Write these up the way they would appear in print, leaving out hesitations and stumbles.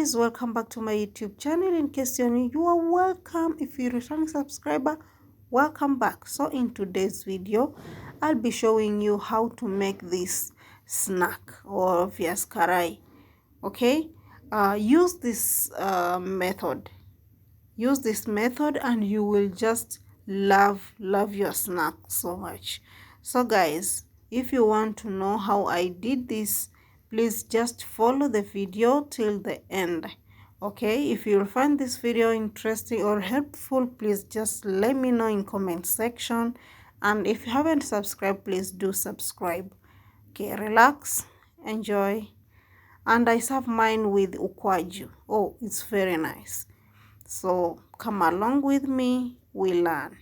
guys, welcome back to my YouTube channel. In case you're new, you are welcome. If you're a returning subscriber, welcome back. So in today's video, I'll be showing you how to make this snack or viazi karai. Okay, use this method. Use this method and you will just love your snack so much. So guys, if you want to know how I did this, please just follow the video till the end. Okay, if you find this video interesting or helpful, please just let me know in comment section. And if you haven't subscribed, please do subscribe. Okay, relax, enjoy. And I serve mine with ukwaju. Oh, it's very nice. So come along with me, we learn.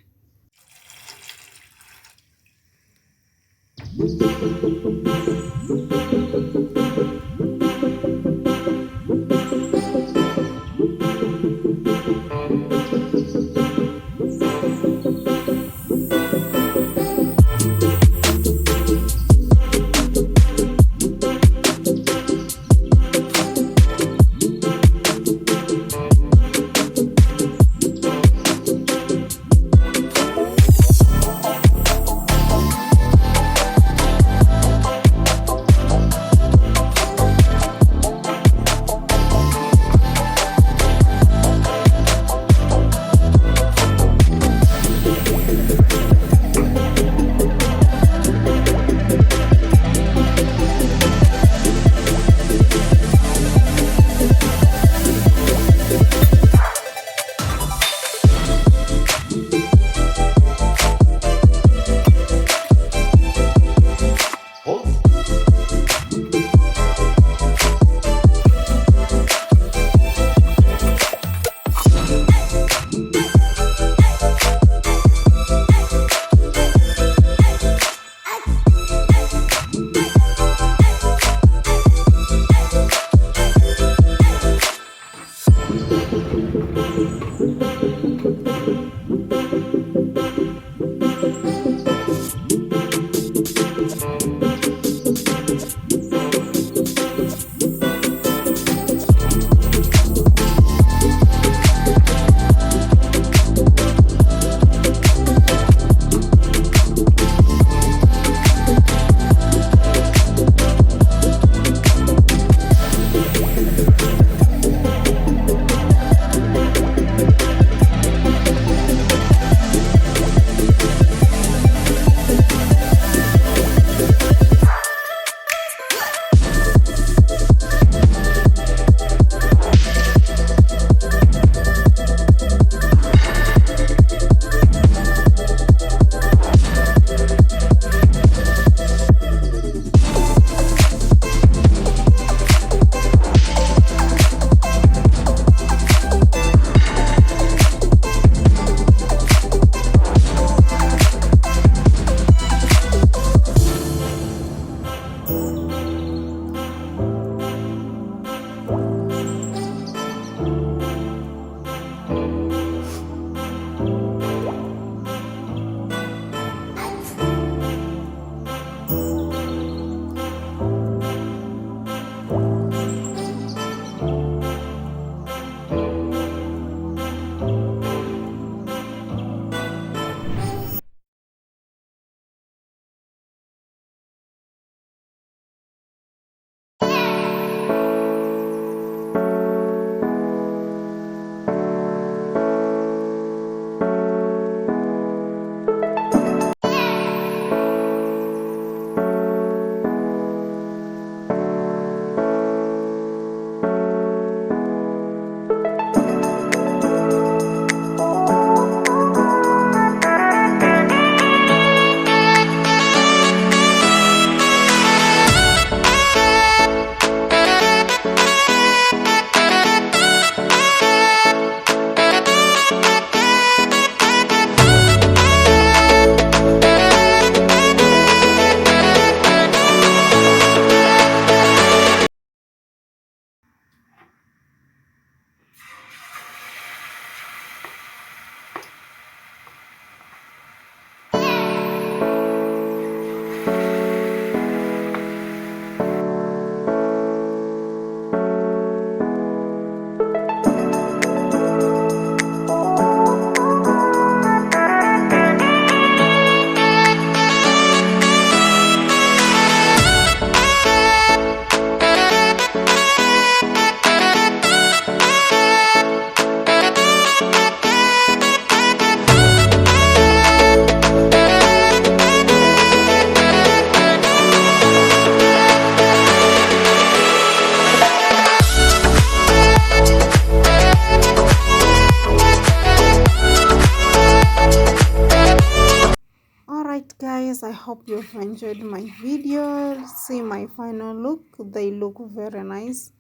hope you've enjoyed my video. See my final look. They look very nice.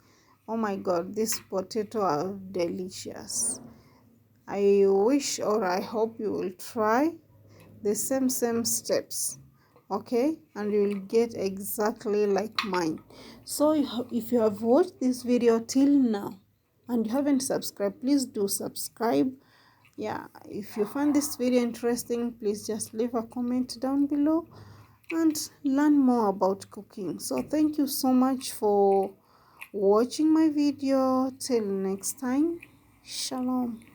Oh my god, these potatoes are delicious. I wish or I hope you will try the same steps, okay, and you will get exactly like mine. So if you have watched this video till now and you haven't subscribed, please do subscribe. Yeah, if you find this video interesting, please just leave a comment down below and learn more about cooking. So thank you so much for watching my video. Till next time, shalom.